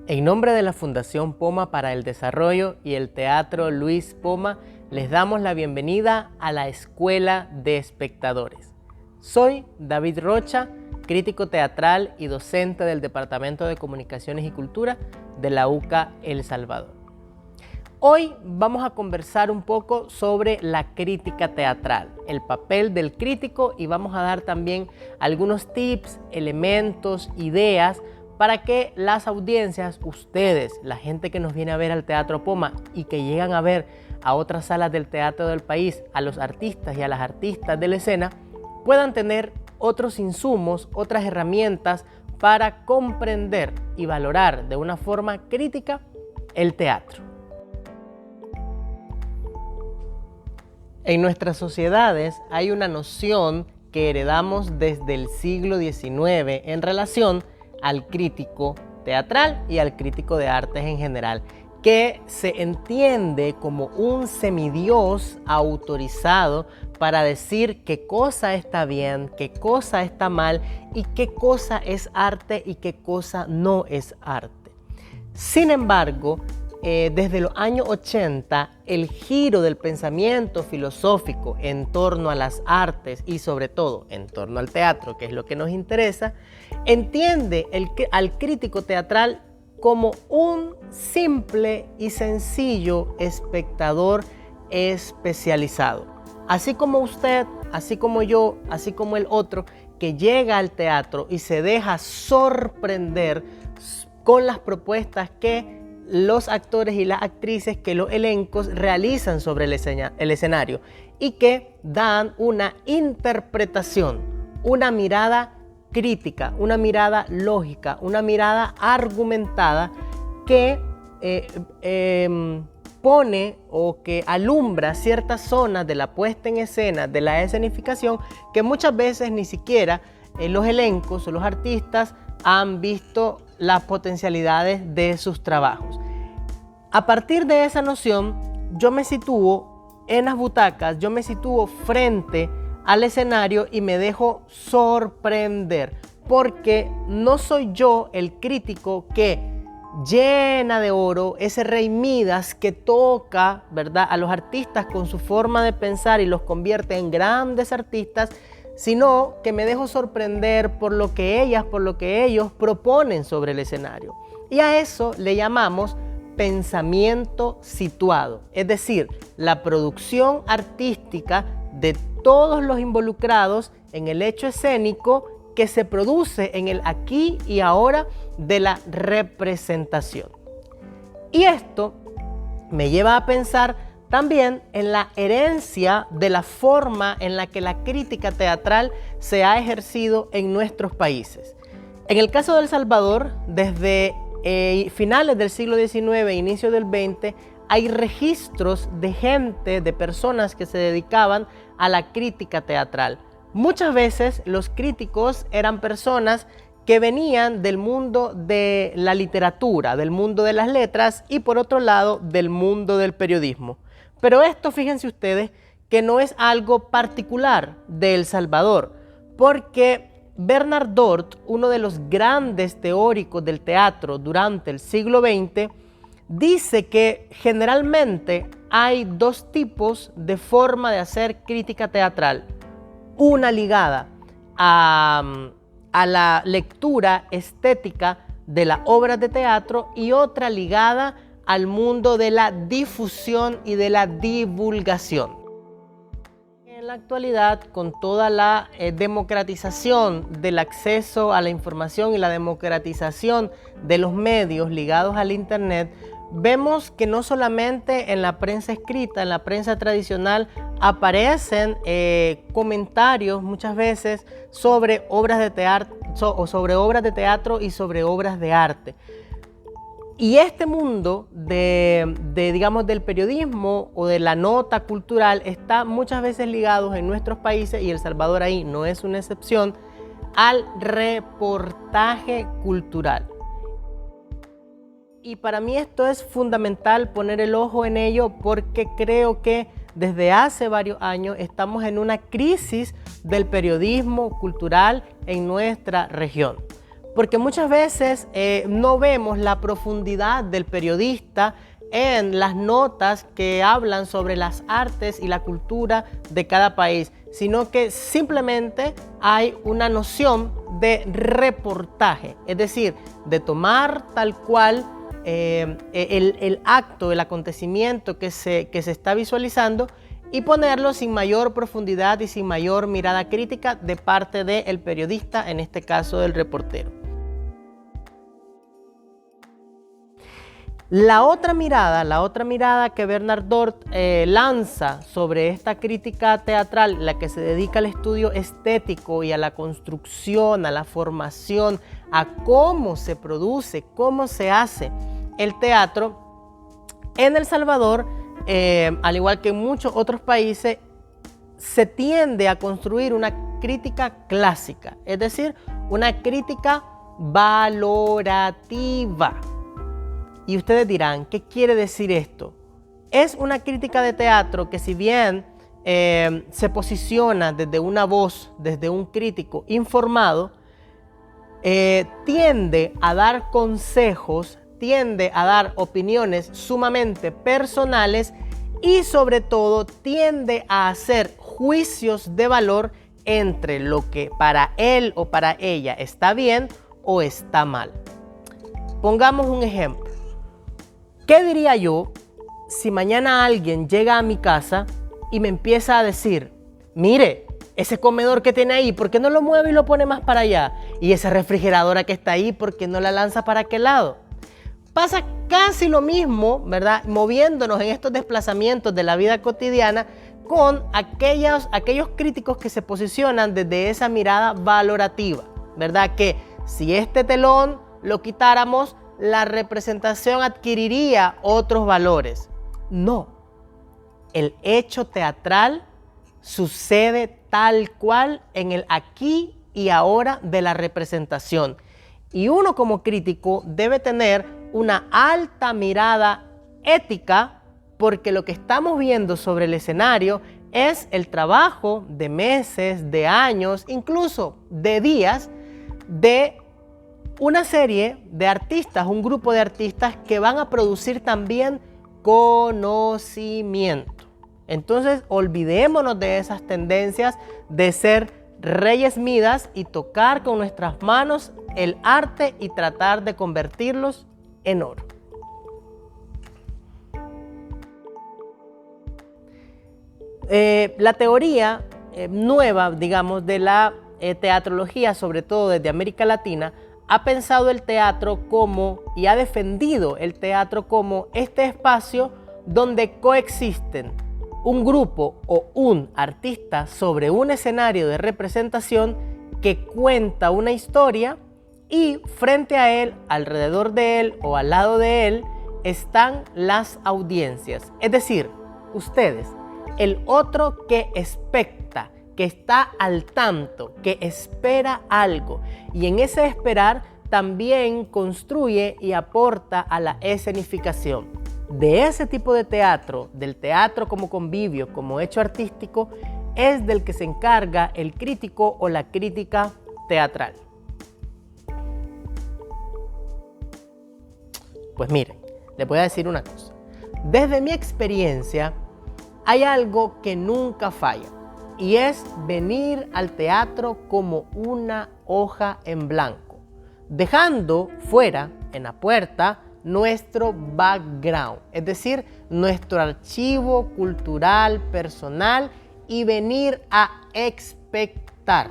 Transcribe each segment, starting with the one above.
En nombre de la Fundación Poma para el Desarrollo y el Teatro Luis Poma, les damos la bienvenida a la Escuela de Espectadores. Soy David Rocha, crítico teatral y docente del Departamento de Comunicaciones y Cultura de la UCA El Salvador. Hoy vamos a conversar un poco sobre la crítica teatral, el papel del crítico, y vamos a dar también algunos tips, elementos, ideas para que las audiencias, ustedes, la gente que nos viene a ver al Teatro Poma y que llegan a ver a otras salas del teatro del país, a los artistas y a las artistas de la escena, puedan tener otros insumos, otras herramientas para comprender y valorar de una forma crítica el teatro. En nuestras sociedades hay una noción que heredamos desde el siglo XIX en relación al crítico teatral y al crítico de artes en general, que se entiende como un semidios autorizado para decir qué cosa está bien, qué cosa está mal y qué cosa es arte y qué cosa no es arte. Sin embargo, desde los años 80, el giro del pensamiento filosófico en torno a las artes y sobre todo en torno al teatro, que es lo que nos interesa, entiende al crítico teatral como un simple y sencillo espectador especializado. Así como usted, así como yo, así como el otro, que llega al teatro y se deja sorprender con las propuestas que los actores y las actrices, que los elencos realizan sobre el escenario y que dan una interpretación, una mirada crítica, una mirada lógica, una mirada argumentada que pone o que alumbra ciertas zonas de la puesta en escena, de la escenificación, que muchas veces ni siquiera los elencos o los artistas han visto las potencialidades de sus trabajos. A partir de esa noción, yo me sitúo en las butacas, yo me sitúo frente al escenario y me dejo sorprender, porque no soy yo el crítico que llena de oro, ese rey Midas que toca, ¿verdad?, a los artistas con su forma de pensar y los convierte en grandes artistas, sino que me dejo sorprender por lo que ellas, por lo que ellos proponen sobre el escenario. Y a eso le llamamos pensamiento situado, es decir, la producción artística de todos los involucrados en el hecho escénico que se produce en el aquí y ahora de la representación. Y esto me lleva a pensar también en la herencia de la forma en la que la crítica teatral se ha ejercido en nuestros países. En el caso de El Salvador, desde finales del siglo XIX, inicio del XX, hay registros de gente, de personas que se dedicaban a la crítica teatral. Muchas veces los críticos eran personas que venían del mundo de la literatura, del mundo de las letras y por otro lado del mundo del periodismo. Pero esto, fíjense ustedes, que no es algo particular de El Salvador, porque Bernard Dort, uno de los grandes teóricos del teatro durante el siglo XX, dice que generalmente hay dos tipos de forma de hacer crítica teatral. Una ligada a la lectura estética de las obras de teatro y otra ligada al mundo de la difusión y de la divulgación. En la actualidad, con toda la democratización del acceso a la información y la democratización de los medios ligados al Internet, vemos que no solamente en la prensa escrita, en la prensa tradicional, aparecen comentarios muchas veces sobre obras de teatro y sobre obras de arte. Y este mundo digamos, del periodismo o de la nota cultural está muchas veces ligado en nuestros países, y El Salvador ahí no es una excepción, al reportaje cultural. Y para mí esto es fundamental poner el ojo en ello, porque creo que desde hace varios años estamos en una crisis del periodismo cultural en nuestra región. porque muchas veces no vemos la profundidad del periodista en las notas que hablan sobre las artes y la cultura de cada país, sino que simplemente hay una noción de reportaje, es decir, de tomar tal cual el acto, el acontecimiento que se está visualizando y ponerlo sin mayor profundidad y sin mayor mirada crítica de parte del periodista, en este caso del reportero. La otra mirada que Bernard Dort lanza sobre esta crítica teatral, la que se dedica al estudio estético y a la construcción, a la formación, a cómo se produce, cómo se hace el teatro, en El Salvador, al igual que en muchos otros países, se tiende a construir una crítica clásica, es decir, una crítica valorativa. Y ustedes dirán, ¿qué quiere decir esto? Es una crítica de teatro que, si bien se posiciona desde una voz, desde un crítico informado, tiende a dar consejos, tiende a dar opiniones sumamente personales y sobre todo tiende a hacer juicios de valor entre lo que para él o para ella está bien o está mal. Pongamos un ejemplo. ¿Qué diría yo si mañana alguien llega a mi casa y me empieza a decir, mire, ese comedor que tiene ahí, ¿por qué no lo mueve y lo pone más para allá? Y esa refrigeradora que está ahí, ¿por qué no la lanza para aquel lado? Pasa casi lo mismo, ¿verdad? Moviéndonos en estos desplazamientos de la vida cotidiana con aquellos críticos que se posicionan desde esa mirada valorativa, ¿verdad? Que si este telón lo quitáramos, la representación adquiriría otros valores. No, el hecho teatral sucede tal cual en el aquí y ahora de la representación. Y uno como crítico debe tener una alta mirada ética, porque lo que estamos viendo sobre el escenario es el trabajo de meses, de años, incluso de días, de una serie de artistas, un grupo de artistas que van a producir también conocimiento. Entonces, olvidémonos de esas tendencias de ser reyes Midas y tocar con nuestras manos el arte y tratar de convertirlos en oro. La teoría nueva, digamos, de la teatrología, sobre todo desde América Latina, ha pensado el teatro como, y ha defendido el teatro como este espacio donde coexisten un grupo o un artista sobre un escenario de representación que cuenta una historia, y frente a él, alrededor de él o al lado de él, están las audiencias. Es decir, ustedes, el otro que expecta, que está al tanto, que espera algo, y en ese esperar también construye y aporta a la escenificación. De ese tipo de teatro, del teatro como convivio, como hecho artístico, es del que se encarga el crítico o la crítica teatral. Pues miren, les voy a decir una cosa. Desde mi experiencia, hay algo que nunca falla, y es venir al teatro como una hoja en blanco, dejando fuera, en la puerta, nuestro background, es decir, nuestro archivo cultural, personal, y venir a expectar.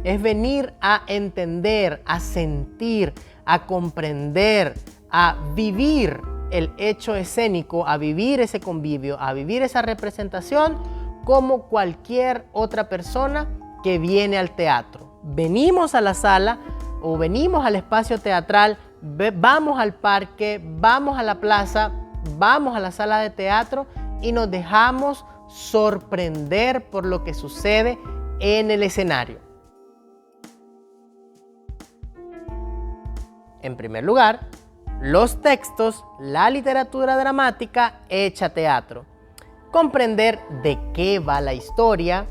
Es venir a entender, a sentir, a comprender, a vivir el hecho escénico, a vivir ese convivio, a vivir esa representación como cualquier otra persona que viene al teatro. Venimos a la sala o venimos al espacio teatral, vamos al parque, vamos a la plaza, vamos a la sala de teatro y nos dejamos sorprender por lo que sucede en el escenario. En primer lugar, los textos, la literatura dramática hecha teatro. Comprender de qué va la historia,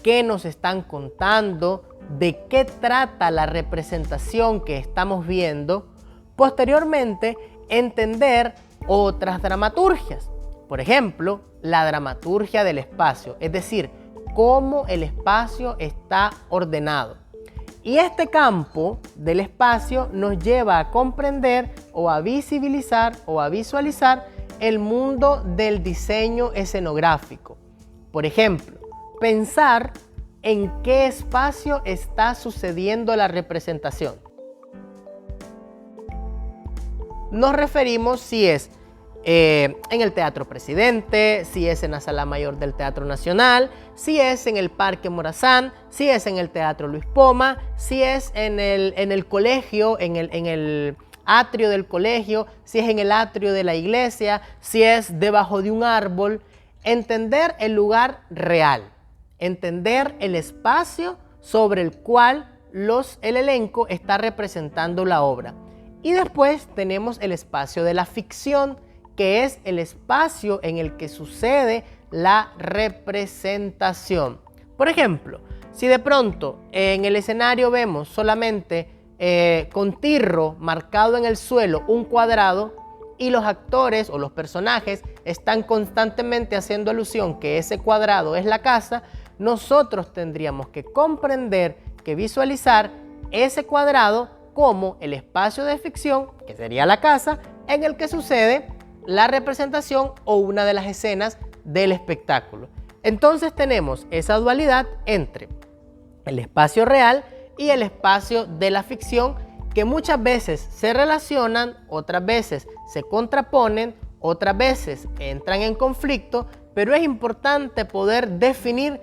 qué nos están contando, de qué trata la representación que estamos viendo, posteriormente entender otras dramaturgias. Por ejemplo, la dramaturgia del espacio, es decir, cómo el espacio está ordenado. Y este campo del espacio nos lleva a comprender o a visibilizar o a visualizar el mundo del diseño escenográfico. Por ejemplo, pensar en qué espacio está sucediendo la representación. Nos referimos si es en el Teatro Presidente, si es en la Sala Mayor del Teatro Nacional, si es en el Parque Morazán, si es en el Teatro Luis Poma, si es en el colegio, en el atrio del colegio, si es en el atrio de la iglesia, si es debajo de un árbol. Entender el lugar real, entender el espacio sobre el cual el elenco está representando la obra. Y después tenemos el espacio de la ficción, que es el espacio en el que sucede la representación. Por ejemplo, si de pronto en el escenario vemos solamente con tirro marcado en el suelo un cuadrado y los actores o los personajes están constantemente haciendo alusión que ese cuadrado es la casa, nosotros tendríamos que comprender, que visualizar ese cuadrado como el espacio de ficción, que sería la casa, en el que sucede la representación o una de las escenas del espectáculo. Entonces tenemos esa dualidad entre el espacio real y el espacio de la ficción, que muchas veces se relacionan, otras veces se contraponen, otras veces entran en conflicto, pero es importante poder definir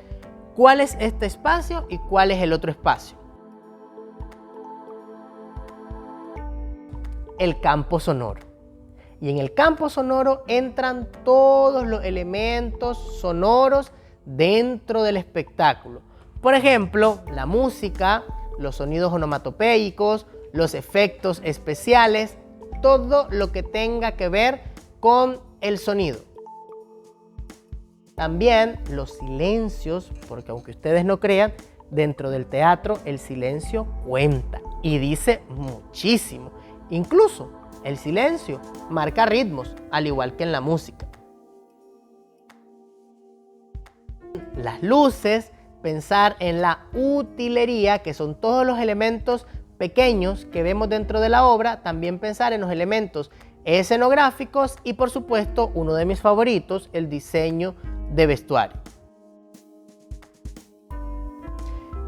cuál es este espacio y cuál es el otro espacio. El campo sonoro. Y en el campo sonoro entran todos los elementos sonoros dentro del espectáculo. Por ejemplo, la música, los sonidos onomatopéicos, los efectos especiales, todo lo que tenga que ver con el sonido. También los silencios, porque aunque ustedes no crean, dentro del teatro el silencio cuenta y dice muchísimo. Incluso el silencio marca ritmos, al igual que en la música. Las luces, pensar en la utilería, que son todos los elementos pequeños que vemos dentro de la obra, también pensar en los elementos escenográficos y, por supuesto, uno de mis favoritos, el diseño de vestuario.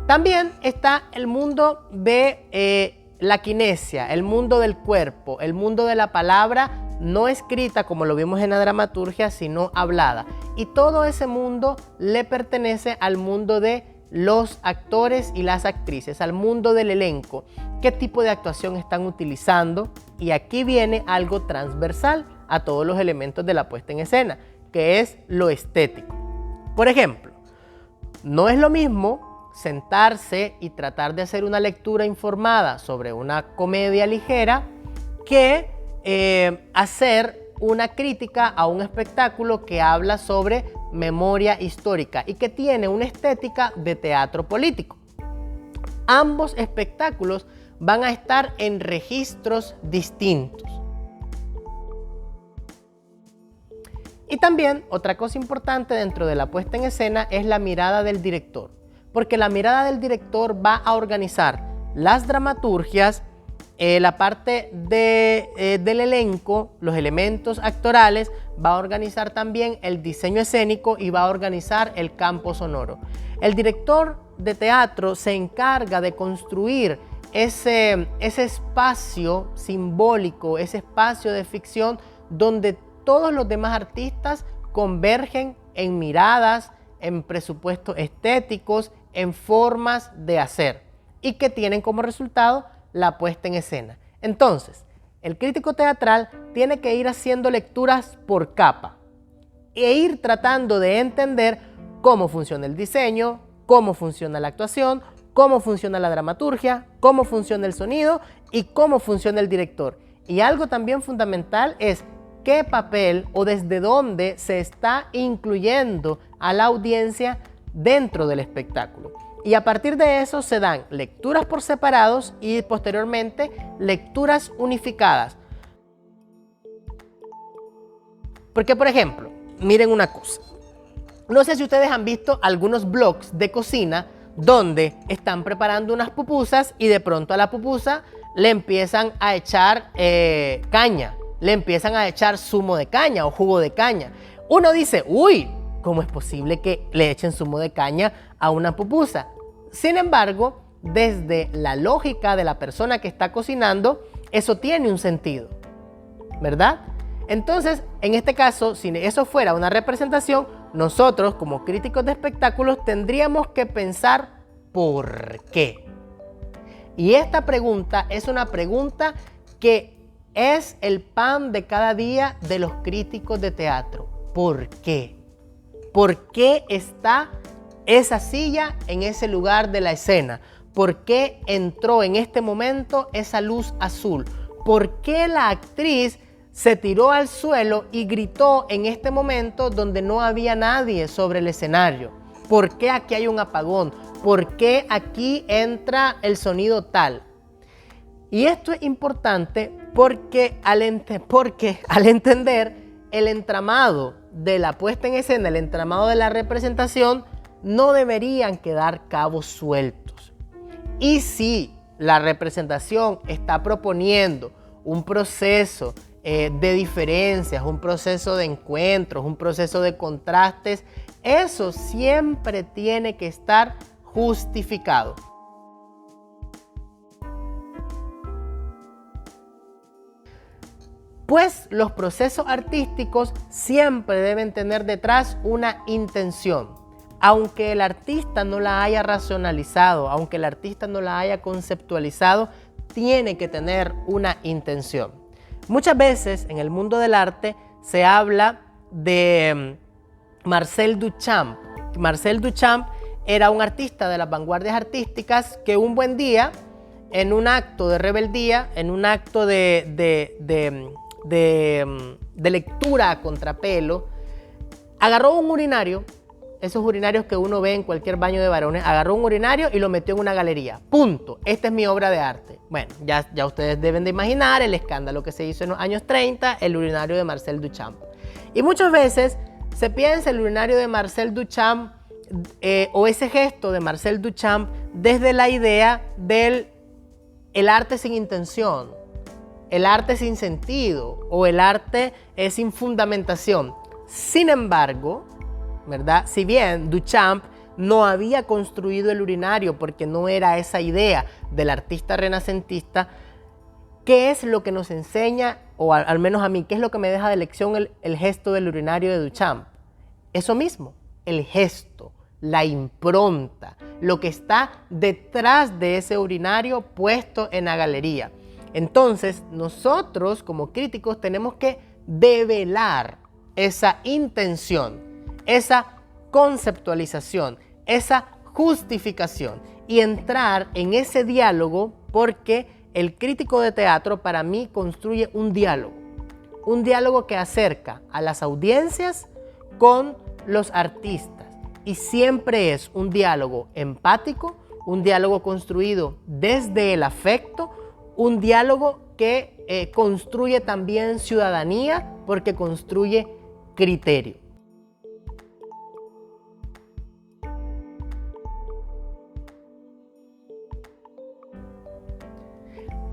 También está el mundo de la kinesia, el mundo del cuerpo, el mundo de la palabra no escrita como lo vimos en la dramaturgia, sino hablada. Y todo ese mundo le pertenece al mundo de los actores y las actrices, al mundo del elenco. ¿Qué tipo de actuación están utilizando? Y aquí viene algo transversal a todos los elementos de la puesta en escena, que es lo estético. Por ejemplo, no es lo mismo sentarse y tratar de hacer una lectura informada sobre una comedia ligera que hacer una crítica a un espectáculo que habla sobre memoria histórica y que tiene una estética de teatro político. Ambos espectáculos van a estar en registros distintos. Y también otra cosa importante dentro de la puesta en escena es la mirada del director, porque la mirada del director va a organizar las dramaturgias, la parte del elenco, los elementos actorales, va a organizar también el diseño escénico y va a organizar el campo sonoro. El director de teatro se encarga de construir ese espacio simbólico, ese espacio de ficción donde todos los demás artistas convergen en miradas, en presupuestos estéticos, en formas de hacer y que tienen como resultado la puesta en escena. Entonces, el crítico teatral tiene que ir haciendo lecturas por capa e ir tratando de entender cómo funciona el diseño, cómo funciona la actuación, cómo funciona la dramaturgia, cómo funciona el sonido y cómo funciona el director. Y algo también fundamental es qué papel o desde dónde se está incluyendo a la audiencia dentro del espectáculo. Y a partir de eso se dan lecturas por separados y posteriormente lecturas unificadas. Porque, por ejemplo, miren una cosa. No sé si ustedes han visto algunos blogs de cocina donde están preparando unas pupusas y de pronto a la pupusa le empiezan a echar caña, le empiezan a echar zumo de caña o jugo de caña. Uno dice, uy, ¿cómo es posible que le echen zumo de caña a una pupusa? Sin embargo, desde la lógica de la persona que está cocinando, eso tiene un sentido, ¿verdad? Entonces, en este caso, si eso fuera una representación, nosotros como críticos de espectáculos tendríamos que pensar ¿por qué? Y esta pregunta es una pregunta que es el pan de cada día de los críticos de teatro. ¿Por qué? ¿Por qué está esa silla en ese lugar de la escena? ¿Por qué entró en este momento esa luz azul? ¿Por qué la actriz se tiró al suelo y gritó en este momento donde no había nadie sobre el escenario? ¿Por qué aquí hay un apagón? ¿Por qué aquí entra el sonido tal? Y esto es importante porque al entender el entramado de la puesta en escena, el entramado de la representación, no deberían quedar cabos sueltos. Y si la representación está proponiendo un proceso de diferencias, un proceso de encuentros, un proceso de contrastes, eso siempre tiene que estar justificado. Pues los procesos artísticos siempre deben tener detrás una intención. Aunque el artista no la haya racionalizado, aunque el artista no la haya conceptualizado, tiene que tener una intención. Muchas veces en el mundo del arte se habla de Marcel Duchamp. Marcel Duchamp era un artista de las vanguardias artísticas que un buen día, en un acto de rebeldía, en un acto de lectura a contrapelo, agarró un urinario, esos urinarios que uno ve en cualquier baño de varones, agarró un urinario y lo metió en una galería. Punto. Esta es mi obra de arte. Bueno, ya ustedes deben de imaginar el escándalo que se hizo en los años 30, el urinario de Marcel Duchamp. Y muchas veces se piensa el urinario de Marcel Duchamp o ese gesto de Marcel Duchamp desde la idea del arte sin intención, el arte sin sentido o el arte sin fundamentación. Sin embargo, ¿verdad? Si bien Duchamp no había construido el urinario porque no era esa idea del artista renacentista, ¿qué es lo que nos enseña, o al menos a mí, qué es lo que me deja de lección el gesto del urinario de Duchamp? Eso mismo, el gesto, la impronta, lo que está detrás de ese urinario puesto en la galería. Entonces, nosotros como críticos tenemos que develar esa intención, esa conceptualización, esa justificación y entrar en ese diálogo, porque el crítico de teatro para mí construye un diálogo que acerca a las audiencias con los artistas y siempre es un diálogo empático, un diálogo construido desde el afecto, un diálogo que construye también ciudadanía porque construye criterio.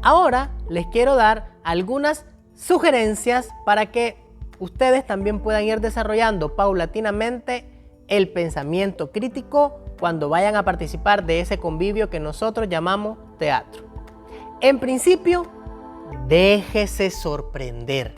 Ahora les quiero dar algunas sugerencias para que ustedes también puedan ir desarrollando paulatinamente el pensamiento crítico cuando vayan a participar de ese convivio que nosotros llamamos teatro. En principio, déjese sorprender.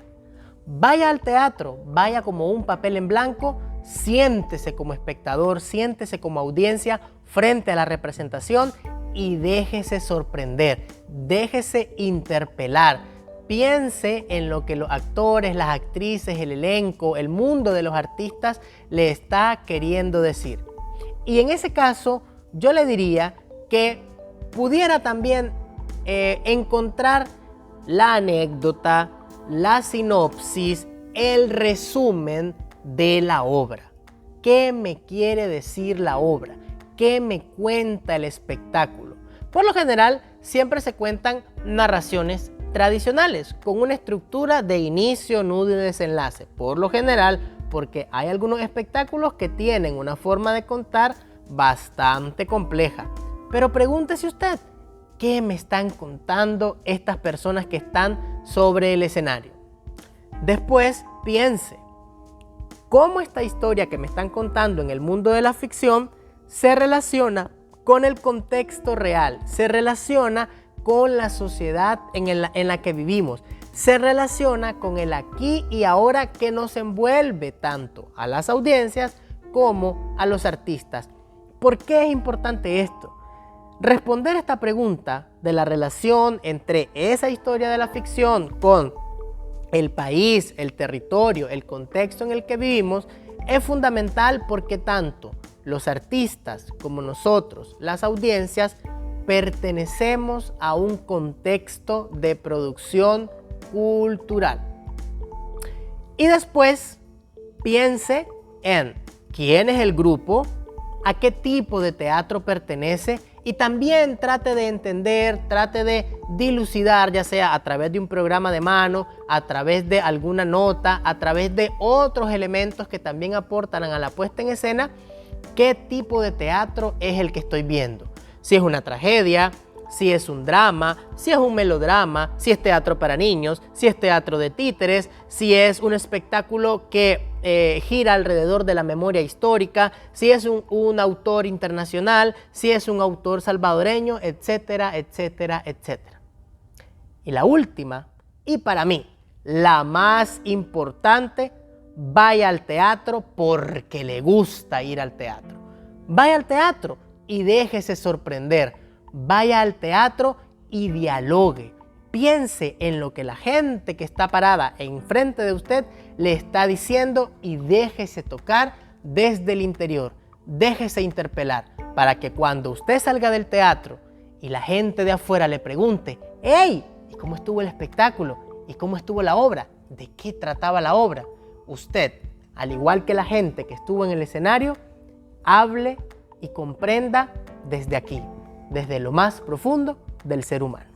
Vaya al teatro, vaya como un papel en blanco, siéntese como espectador, siéntese como audiencia frente a la representación y déjese sorprender, déjese interpelar. Piense en lo que los actores, las actrices, el elenco, el mundo de los artistas le está queriendo decir. Y en ese caso, yo le diría que pudiera también encontrar la anécdota, la sinopsis, el resumen de la obra. ¿Qué me quiere decir la obra? qué me cuenta el espectáculo. Por lo general, siempre se cuentan narraciones tradicionales, con una estructura de inicio, nudo y desenlace. Por lo general, porque hay algunos espectáculos que tienen una forma de contar bastante compleja. Pero pregúntese usted, ¿qué me están contando estas personas que están sobre el escenario? Después, piense, ¿cómo esta historia que me están contando en el mundo de la ficción se relaciona con el contexto real? Se relaciona con la sociedad en la que vivimos. Se relaciona con el aquí y ahora que nos envuelve tanto a las audiencias como a los artistas. ¿Por qué es importante esto? Responder esta pregunta de la relación entre esa historia de la ficción con el país, el territorio, el contexto en el que vivimos es fundamental porque tanto los artistas como nosotros, las audiencias, pertenecemos a un contexto de producción cultural. Y después piense en quién es el grupo, a qué tipo de teatro pertenece y también trate de entender, trate de dilucidar, ya sea a través de un programa de mano, a través de alguna nota, a través de otros elementos que también aportan a la puesta en escena, qué tipo de teatro es el que estoy viendo. Si es una tragedia, si es un drama, si es un melodrama, si es teatro para niños, si es teatro de títeres, si es un espectáculo que gira alrededor de la memoria histórica, si es un autor internacional, si es un autor salvadoreño, etcétera, etcétera, etcétera. Y la última, y para mí la más importante, vaya al teatro porque le gusta ir al teatro. Vaya al teatro y déjese sorprender. Vaya al teatro y dialogue. Piense en lo que la gente que está parada enfrente de usted le está diciendo y déjese tocar desde el interior. Déjese interpelar para que cuando usted salga del teatro y la gente de afuera le pregunte: ¡Hey! ¿Y cómo estuvo el espectáculo? ¿Y cómo estuvo la obra? ¿De qué trataba la obra? Usted, al igual que la gente que estuvo en el escenario, hable y comprenda desde aquí, desde lo más profundo del ser humano.